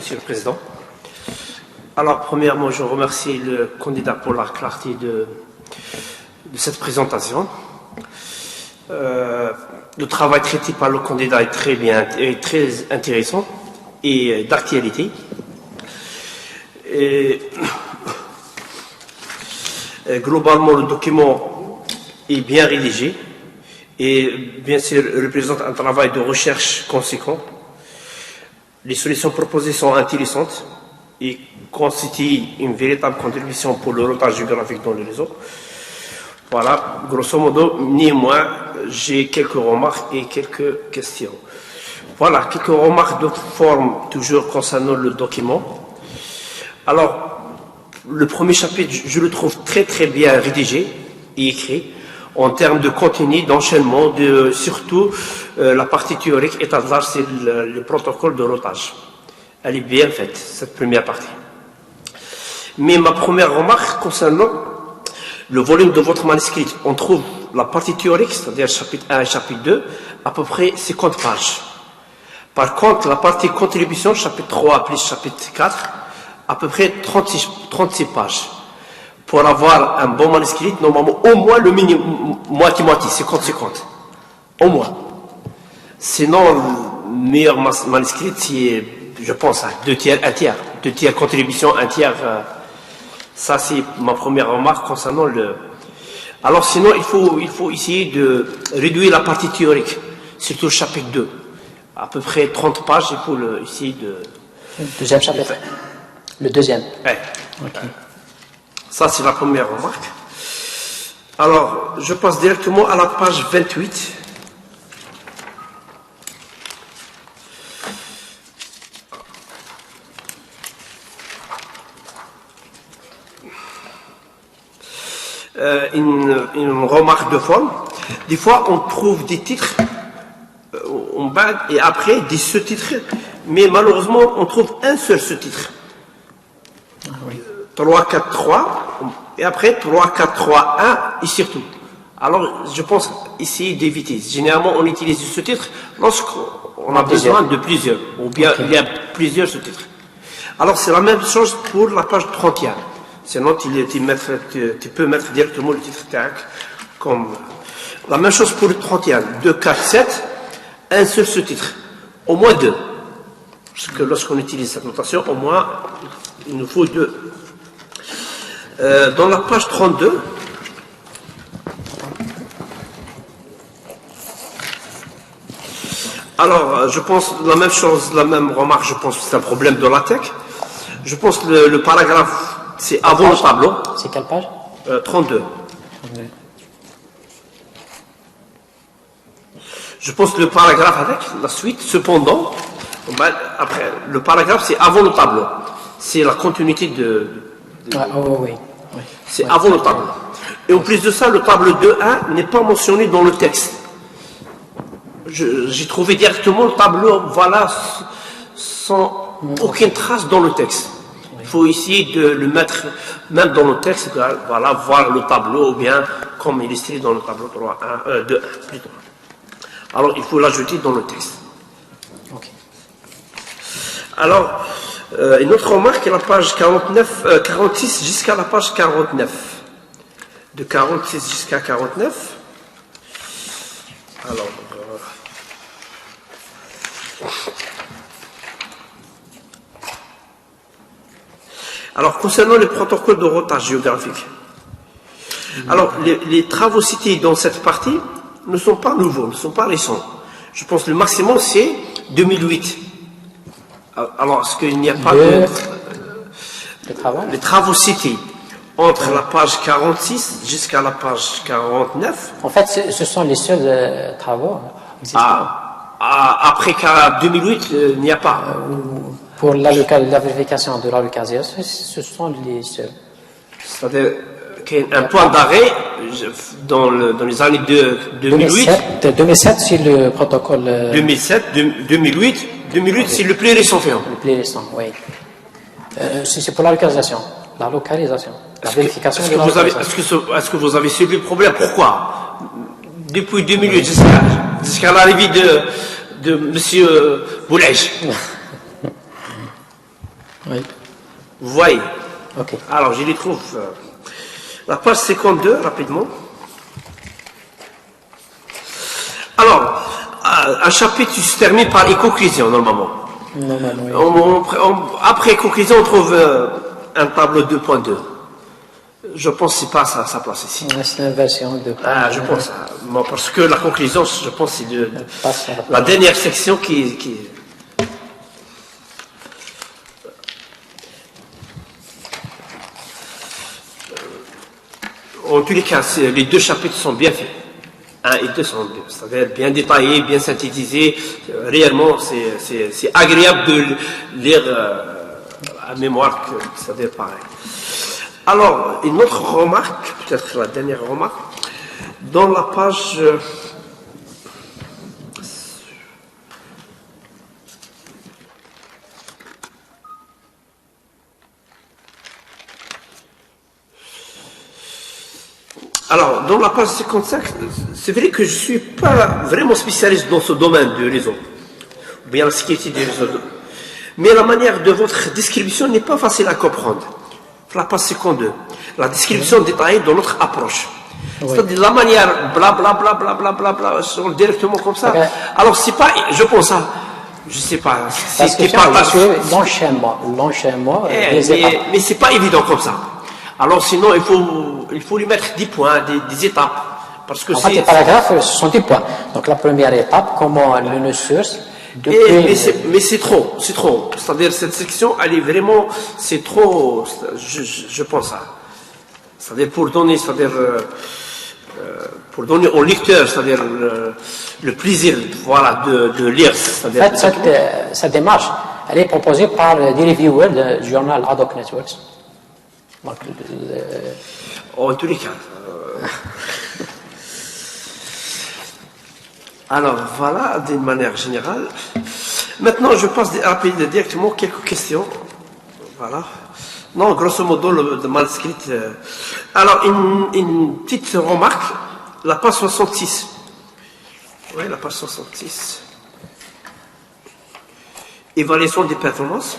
Monsieur le Président. Alors, premièrement, je remercie le candidat pour la clarté de cette présentation. Le travail traité par le candidat est très bien et très intéressant et d'actualité. Globalement, le document est bien rédigé et bien sûr représente un travail de recherche conséquent. Les solutions proposées sont intéressantes et constituent une véritable contribution pour le routage géographique dans le réseau. Voilà, grosso modo, néanmoins, j'ai quelques remarques et quelques questions. Voilà, quelques remarques de forme toujours concernant le document. Alors, le premier chapitre, je le trouve très très bien rédigé et écrit en termes de contenu, d'enchaînement, surtout la partie théorique, état de l'art, c'est le protocole de routage. Elle est bien faite, cette première partie. Mais ma première remarque concernant le volume de votre manuscrit, on trouve la partie théorique, c'est-à-dire chapitre 1 et chapitre 2, à peu près 50 pages. Par contre, la partie contribution, chapitre 3 plus chapitre 4, à peu près 36 pages. Pour avoir un bon manuscrit, normalement, au moins le minimum, moitié-moitié, 50-50. Au moins. Sinon, le meilleur manuscrit, c'est, je pense, 2 tiers, 1 tiers. 2 tiers contribution, 1 tiers. Ça, c'est ma première remarque concernant le... Alors, sinon, il faut essayer de réduire la partie théorique, surtout le chapitre 2. À peu près 30 pages, il faut essayer de... Le deuxième chapitre. Le deuxième. Ouais. Okay. Ça, c'est la première remarque. Alors, je passe directement à la page 28. Une remarque de forme. Des fois, on trouve des titres en bas et après des sous-titres, mais malheureusement, on trouve un seul sous-titre. 3, 4, 3, et après 3, 4, 3, 1, et surtout. Alors, je pense essayer d'éviter. Généralement, on utilise ce sous-titre lorsqu'on a besoin de plusieurs, ou bien il y a plusieurs sous-titres. Alors, c'est la même chose pour la page 31. Sinon, tu peux mettre directement le titre tag comme... La même chose pour le 31. 2, 4, 7, un seul sous-titre. Au moins 2. Parce que lorsqu'on utilise cette notation, au moins, il nous faut 2. Dans la page 32, alors je pense la même chose, la même remarque, je pense que c'est un problème de la tech. Je pense que le paragraphe, c'est avant le tableau. C'est quelle page 32. Je pense que le paragraphe avec la suite, cependant, après, le paragraphe c'est avant le tableau. C'est la continuité de oui. C'est avant le tableau. Et en plus de ça, le tableau 2.1 n'est pas mentionné dans le texte. J'ai trouvé directement le tableau, voilà, sans aucune trace dans le texte. Il faut essayer de le mettre même dans le texte, voilà, voir le tableau, ou bien comme illustré dans le tableau 2.1 plutôt. Alors, il faut l'ajouter dans le texte. Okay. Alors, une autre remarque est la page 46 jusqu'à la page 49. De 46 jusqu'à 49. Alors, concernant les protocoles de routage géographique. Alors, les travaux cités dans cette partie ne sont pas nouveaux, ne sont pas récents. Je pense que le maximum, c'est 2008. Alors, est-ce qu'il n'y a pas de... Les travaux cités entre la page 46 jusqu'à la page 49. En fait, ce sont les seuls travaux existants. Après 2008, il n'y a pas. Pour la vérification de la localisation, ce sont les seuls. C'est-à-dire qu'il y a un point d'arrêt dans les années 2008. 2007, c'est le protocole. 2008, c'est le plus récent fait. Le plus récent, oui. C'est pour la localisation. La vérification de la localisation. Est-ce que vous avez suivi le problème? Pourquoi depuis 2008 jusqu'à l'arrivée de M. Boulège. Oui. Vous voyez? Ok. Alors, je les trouve. La page 52, rapidement. Alors, un chapitre se termine par les conclusions, normalement. Normalement, oui. Après conclusion, on trouve un tableau 2.2. Je pense que ce n'est pas sa place ici. C'est une version de... Je pense. Bon, parce que la conclusion, je pense, c'est la dernière section qui... En tous les cas, les deux chapitres sont bien faits. 1 et 2 sont c'est-à-dire bien détaillés, bien synthétisés. Réellement, c'est agréable de lire à mémoire, c'est-à-dire pareil. Alors, une autre remarque, peut-être la dernière remarque, dans la page... Alors, dans la page 55, c'est vrai que je ne suis pas vraiment spécialiste dans ce domaine du réseau, ou bien la sécurité du réseau. Mais la manière de votre description n'est pas facile à comprendre. La page 52, la description détaillée de notre approche. Oui. C'est-à-dire la manière, blablabla, directement comme ça. Okay. Alors, c'est pas, je pense, je ne sais pas. C'est pas l'enchaînement. Mais c'est pas évident comme ça. Alors sinon, il faut lui mettre 10 points, des étapes. Parce que en fait, les paragraphes, ce sont 10 points. Donc la première étape, comment le source... Mais c'est trop. C'est-à-dire, cette section, elle est vraiment... C'est trop, je pense. C'est-à-dire, pour donner au lecteur, c'est-à-dire le plaisir voilà, de lire. En fait, cette démarche, elle est proposée par des reviewers du journal Ad Hoc Networks. Donc, en tous les cas. Alors, voilà, d'une manière générale. Maintenant, je passe directement quelques questions. Voilà. Non, grosso modo, le manuscrit. Alors, une petite remarque. La page 66. Oui, la page 66. Évaluation des performances.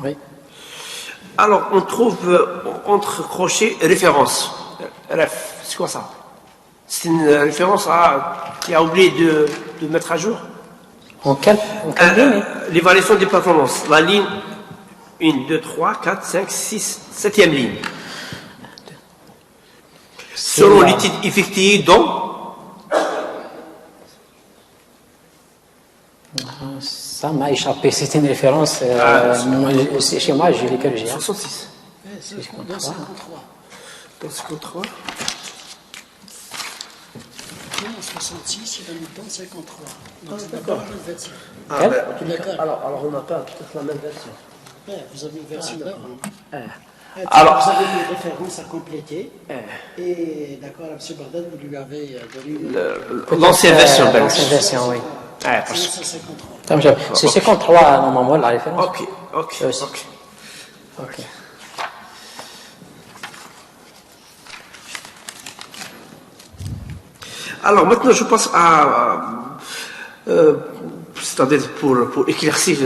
Oui. Alors, on trouve entre crochets référence. RF, c'est quoi ça? C'est une référence qui a oublié de mettre à jour. En quelle ligne? L'évaluation des performances. La ligne 1, 2, 3, 4, 5, 6, 7e ligne. Selon l'étude effectuée dans... Ça m'a échappé, c'est une référence. Chez moi, j'ai les corrigé. 66. C'est 53. Dans 53. En 66, il a mis dans 53. Donc c'est d'accord. La même version. Alors on n'a pas peut-être la même version. Ouais, vous avez une version d'avant. Alors, vous avez une référence à compléter. Et d'accord, M. Bardel, vous lui avez donné l'ancienne version. L'ancienne version, oui. C'est 53. C'est 53 normalement la référence. Ok. Alors maintenant je passe à c'est-à-dire pour éclaircir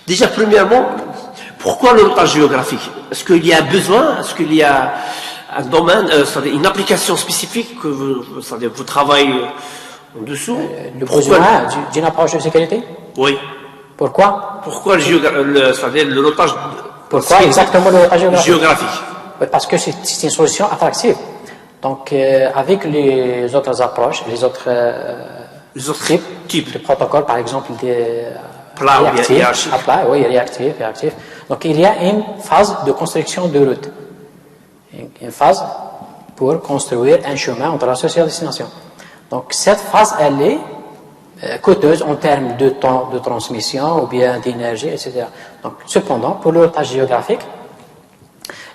déjà premièrement pourquoi le notage géographique? Est-ce qu'il y a besoin? Est-ce qu'il y a un domaine, c'est-à-dire une application spécifique que vous travaillez en dessous? Le besoin d'une approche de sécurité? Oui. Pourquoi? Pourquoi c'est-à-dire le notage? Pourquoi exactement le notage géographique? Parce que c'est une solution attractive. Donc, avec les autres approches, les autres types de protocoles, par exemple des réactifs, réactifs. Donc, il y a une phase de construction de route, une phase pour construire un chemin entre la source et la destination. Donc, cette phase, elle est coûteuse en termes de temps de transmission ou bien d'énergie, etc. Donc, cependant, pour le routage géographique,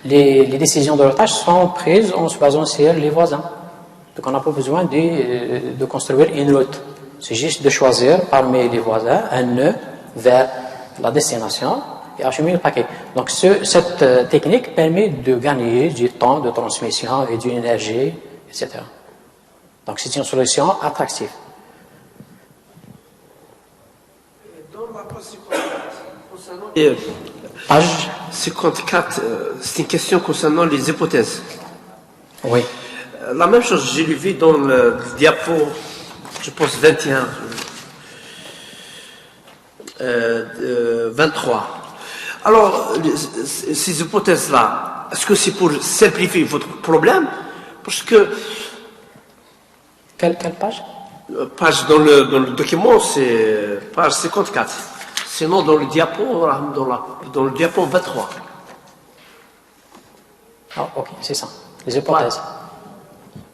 les décisions de routage sont prises en se basant sur les voisins. Donc, on n'a pas besoin de construire une route. C'est juste de choisir parmi les voisins un nœud vers la destination et acheminer le paquet. Donc, cette technique permet de gagner du temps de transmission et d'une énergie, etc. Donc, c'est une solution attractive. Dans la concernant Page 54, c'est une question concernant les hypothèses. Oui. La même chose, j'ai lu dans le diapo, je pense 21, 23. Alors, ces hypothèses-là, est-ce que c'est pour simplifier votre problème? Parce que... Quelle page? Page dans le document, c'est page 54. Sinon, dans le diapo 23. Ah, ok, c'est ça. Les hypothèses. Ouais.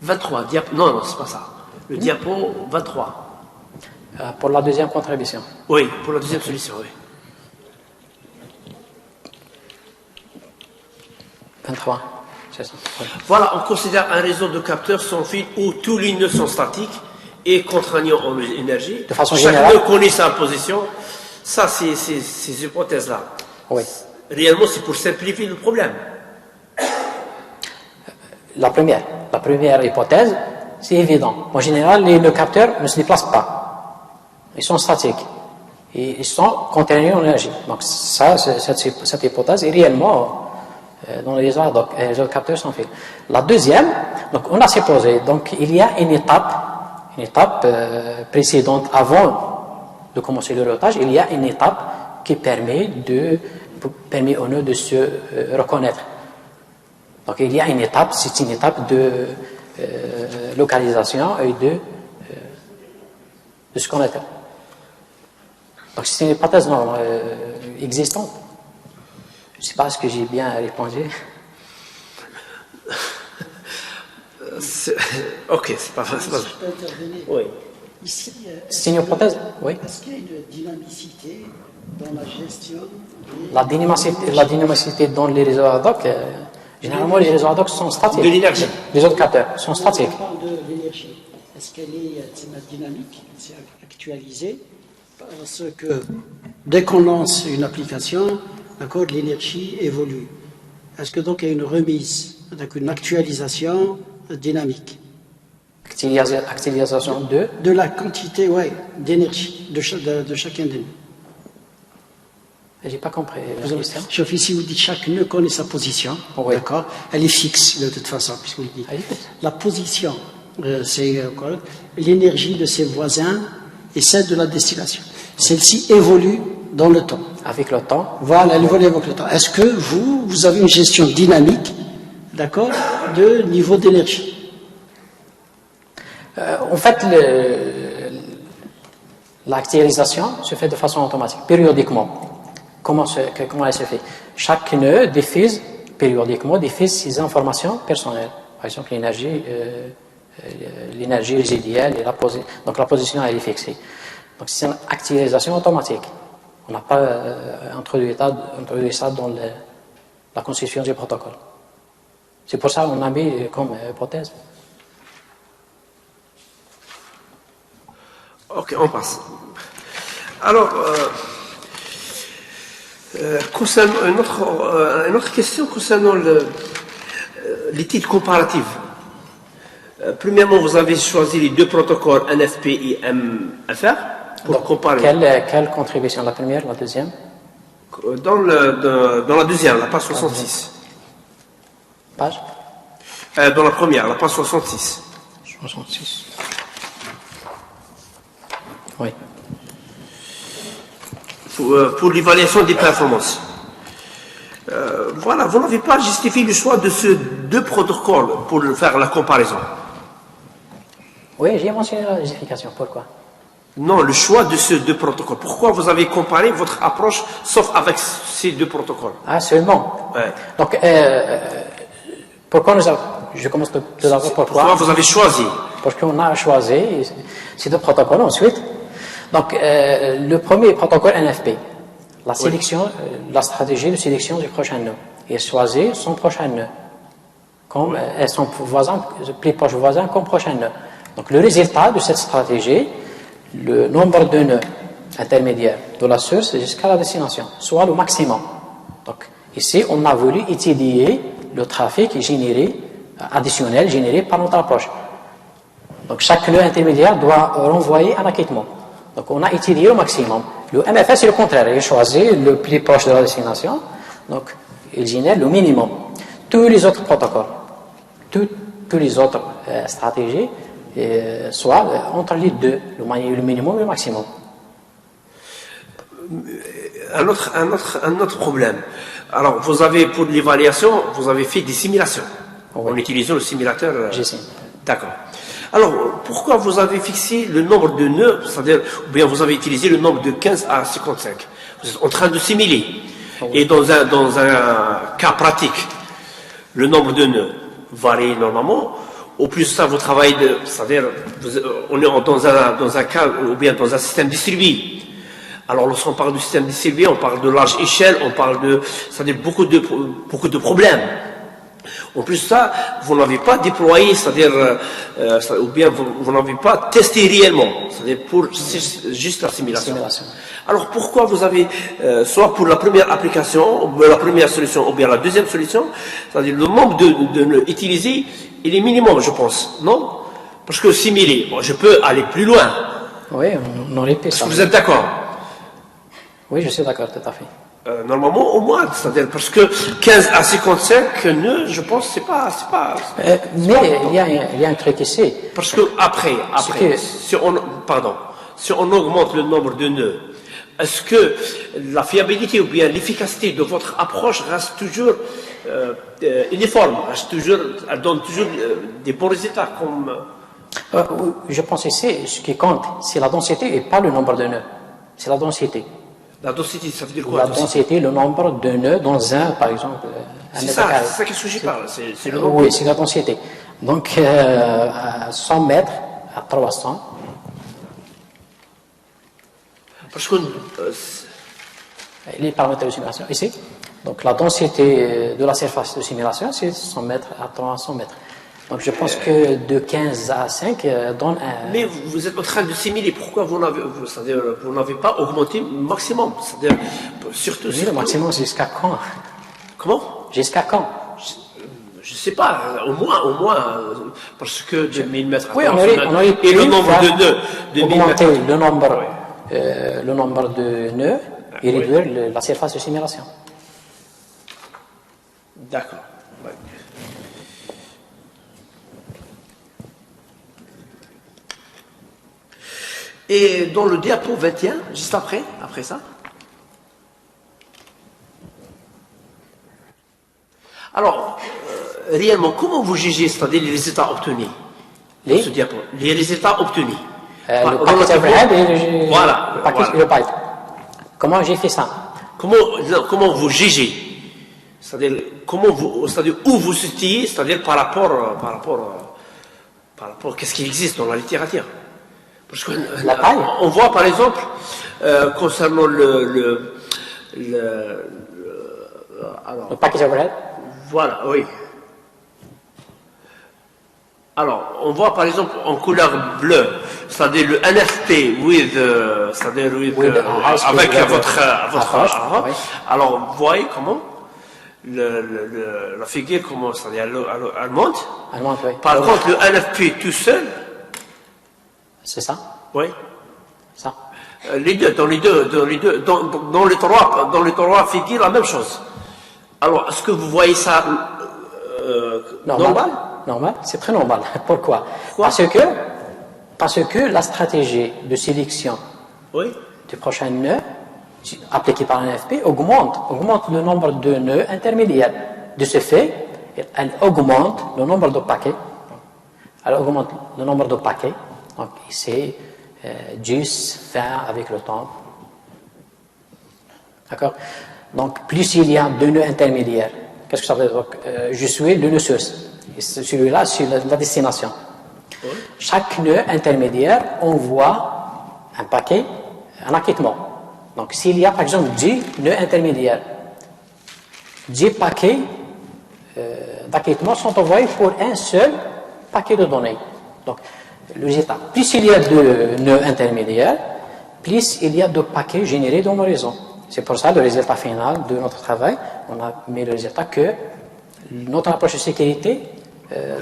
23, non, c'est pas ça. Le diapo 23. Pour la deuxième contribution. Oui, pour la deuxième solution, oui. 23, c'est ça. Oui. Voilà, on considère un réseau de capteurs sans fil où tous les nœuds sont statiques et contraignants en énergie. De façon Chaque générale. nœud connaît sa position. Ça, c'est ces hypothèses-là. Oui. Réellement, c'est pour simplifier le problème. La première hypothèse, c'est évident. En général, les capteurs ne se déplacent pas. Ils sont statiques. Et ils sont contraignants en énergie. Donc ça, cette hypothèse est réellement dans les réseaux capteurs sans fil. La deuxième, donc on a supposé, donc il y a une étape précédente avant de commencer le routage, il y a une étape qui permet au nœud de se reconnaître. Donc il y a une étape, c'est une étape de localisation et de se connaître. Donc c'est une hypothèse existante. Je ne sais pas ce que j'ai bien répondu. Ok, c'est pas vrai. Si je peux intervenir. Oui. Ici, C'est une hypothèse, oui. est-ce qu'il y a une dynamicité dans la gestion La dynamicité dans les réseaux ad hoc, généralement les réseaux ad hoc sont statiques. De l'énergie. Les autres capteurs sont statiques. On parle de l'énergie. Est-ce qu'elle est dynamique, c'est actualisé? Parce que dès qu'on lance une application, d'accord, l'énergie évolue. Est-ce que donc il y a une remise, donc une actualisation dynamique Actualisation de la quantité, d'énergie de chacun de nous? J'ai pas compris la question. Sauf ici, vous dites chaque nœud connaît sa position, Oui. d'accord? Elle est fixe de toute façon, puisque vous dites. La position, c'est l'énergie de ses voisins et celle de la destination. Celle-ci évolue dans le temps. Avec le temps. Voilà, elle évolue avec le temps. Est-ce que vous avez une gestion dynamique, d'accord, de niveau d'énergie? En fait, l'actualisation se fait de façon automatique, périodiquement. Comment elle se fait? Chaque nœud diffuse périodiquement ses informations personnelles. Par exemple, l'énergie résiduelle et donc la position elle est fixée. Donc c'est une actualisation automatique. On n'a pas introduit ça dans la constitution du protocole. C'est pour ça qu'on a mis comme hypothèse. Ok, on passe. Alors, concernant une autre question concernant l'étude comparative. Premièrement, vous avez choisi les deux protocoles NFP et MFR pour comparer. Quelle contribution? La première, la deuxième? Dans la deuxième, la page 66. Page? Dans la première, la page 66. 66. Oui. Pour l'évaluation des performances. Voilà, vous n'avez pas justifié le choix de ces deux protocoles pour faire la comparaison. Oui, j'ai mentionné la justification. Pourquoi? Non, le choix de ces deux protocoles. Pourquoi vous avez comparé votre approche sauf avec ces deux protocoles? Ah, seulement. Ouais. Donc, pourquoi je commence tout d'abord pourquoi vous avez choisi? Parce qu'on a choisi ces deux protocoles ensuite. Donc, le premier protocole NFP, la sélection, la stratégie de sélection du prochain nœud. Et choisir son prochain nœud, comme son voisin, plus proche voisin comme prochain nœud. Donc, le résultat de cette stratégie, le nombre de nœuds intermédiaires de la source jusqu'à la destination, soit le maximum. Donc, ici, on a voulu étudier le trafic additionnel généré par notre approche. Donc, chaque nœud intermédiaire doit renvoyer un acquittement. Donc on a étudié au maximum. Le MFS, c'est le contraire. Il choisit le plus proche de la destination. Donc il génère le minimum. Tous les autres protocoles, toutes les autres stratégies, soit entre les deux, le minimum et le maximum. Un autre problème. Alors, vous avez, pour l'évaluation, vous avez fait des simulations. Oui. En utilisant le simulateur. GSIM. D'accord. Alors, pourquoi vous avez fixé le nombre de nœuds, c'est-à-dire, ou bien vous avez utilisé le nombre de 15 à 55? Vous êtes en train de simuler. Oui. Et dans un cas pratique, le nombre de nœuds varie normalement. Au plus ça, vous travaillez, c'est-à-dire, on est dans un cas, ou bien dans un système distribué. Alors, lorsqu'on parle du système distribué, on parle de large échelle, on parle de, c'est-à-dire beaucoup de problèmes. En plus ça, vous n'avez pas déployé, c'est-à-dire, ou bien vous n'avez pas testé réellement, c'est-à-dire pour juste la simulation. Alors pourquoi vous avez, soit pour la première application, ou la première solution, ou bien la deuxième solution, c'est-à-dire le nombre de nœuds utilisés, il est minimum, je pense, non? Parce que simuler, bon, je peux aller plus loin. Oui, on aurait pu ça. Est-ce que vous êtes d'accord? Oui, je suis d'accord, tout à fait. Normalement, au moins, c'est-à-dire parce que 15 à 55 nœuds, je pense, c'est pas. Mais il y a un truc ici. Parce que après, si on augmente le nombre de nœuds, est-ce que la fiabilité ou bien l'efficacité de votre approche reste toujours uniforme, elle donne toujours des bons résultats comme. Je pense ici, ce qui compte, c'est la densité et pas le nombre de nœuds. C'est la densité. La densité, ça veut dire quoi? La densité, le nombre de nœuds dans par exemple, un c'est mètre ça, carré. c'est ça que je parle. C'est le nombre. Oui, c'est la densité. Donc, à 100 mètres, à 300. Parce que. Les paramètres de simulation, ici. Donc, la densité de la surface de simulation, c'est 100 mètres à 300 mètres. Donc, je pense que de 15 à 5 donne un... Mais vous êtes en train de simuler. Pourquoi vous n'avez pas augmenté le maximum? C'est-à-dire, surtout... Oui, le maximum, jusqu'à quand? Comment? Jusqu'à quand? Je ne sais pas. Au moins, parce que de 1000 mètres à oui, on aurait et le nombre de nœuds. Augmenter le nombre de nœuds et réduire la surface de simulation. D'accord. Ouais. Et dans le diapo 21, juste après ça. Alors, réellement, comment vous jugez, c'est-à-dire les résultats obtenus dans ce diapo? Les résultats obtenus. Le package overhead et voilà, le package et le pipe. Comment j'ai fait ça? Comment vous jugez? C'est-à-dire, où vous situez, c'est-à-dire par rapport à qu'est-ce qui existe dans la littérature? Parce que on voit par exemple concernant le package overhead. Voilà, oui. Alors, on voit par exemple en couleur bleue, c'est-à-dire le NFP avec votre approche. Oui. Alors, vous voyez comment la figure commence, c'est-à-dire elle monte. Elle monte, oui. Par contre, le NFP tout seul. C'est ça? Oui. Ça. Dans les trois figures, la même chose. Alors, est-ce que vous voyez ça normal? Normal, c'est très normal. Pourquoi? Parce que la stratégie de sélection du prochain nœud appliquée par un NFP augmente le nombre de nœuds intermédiaires. De ce fait, elle augmente le nombre de paquets. Elle augmente le nombre de paquets. Donc, ici, 10, 20 avec le temps. D'accord? Donc, plus il y a de nœuds intermédiaires, qu'est-ce que ça veut dire? Je suis le nœud source. Et celui-là, c'est la destination. Oui. Chaque nœud intermédiaire envoie un paquet, un acquittement. Donc, s'il y a, par exemple, 10 nœuds intermédiaires, 10 paquets d'acquittement sont envoyés pour un seul paquet de données. Donc, le résultat, plus il y a de nœuds intermédiaires, plus il y a de paquets générés dans l'horizon. C'est pour ça le résultat final de notre travail, on a mis le résultat que notre approche de sécurité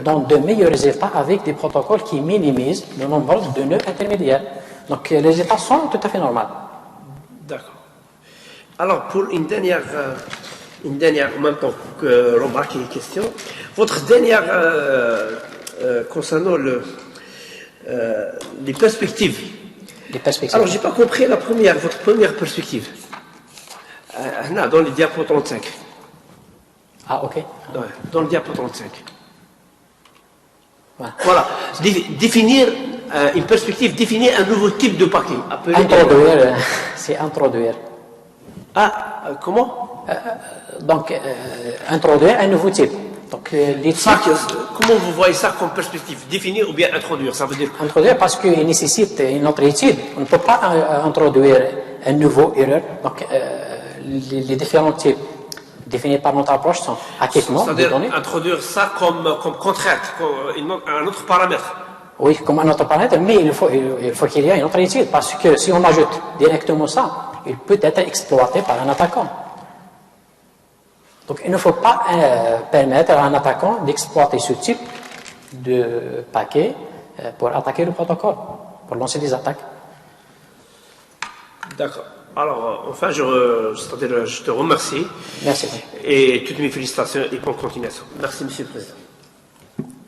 donne de meilleurs résultats avec des protocoles qui minimisent le nombre de nœuds intermédiaires. Donc les états sont tout à fait normaux. D'accord. Alors pour une dernière en même temps que remarque et question, votre dernière concernant les perspectives. Les perspectives. Alors j'ai pas compris votre première perspective. Dans le diapo 35. Ah ok. Ouais, dans le diapo 35. Voilà. Définir une perspective, définir un nouveau type de paquet. Introduire, c'est introduire. Comment Donc, introduire un nouveau type. Donc, les ça, comment vous voyez ça comme perspective? Définir ou bien introduire, ça veut dire quoi? Introduire parce qu'il nécessite une autre étude. On ne peut pas introduire un nouveau erreur. Donc, les différents types définis par notre approche sont acquittement. C'est-à-dire introduire ça comme contrainte, comme un autre paramètre. Oui, comme un autre paramètre, mais il faut qu'il y ait une autre étude, parce que si on ajoute directement ça, il peut être exploité par un attaquant. Donc il ne faut pas permettre à un attaquant d'exploiter ce type de paquet pour attaquer le protocole, pour lancer des attaques. D'accord. Alors, enfin, je te remercie. Merci. Et toutes mes félicitations et bonne continuation. Merci, Monsieur le Président.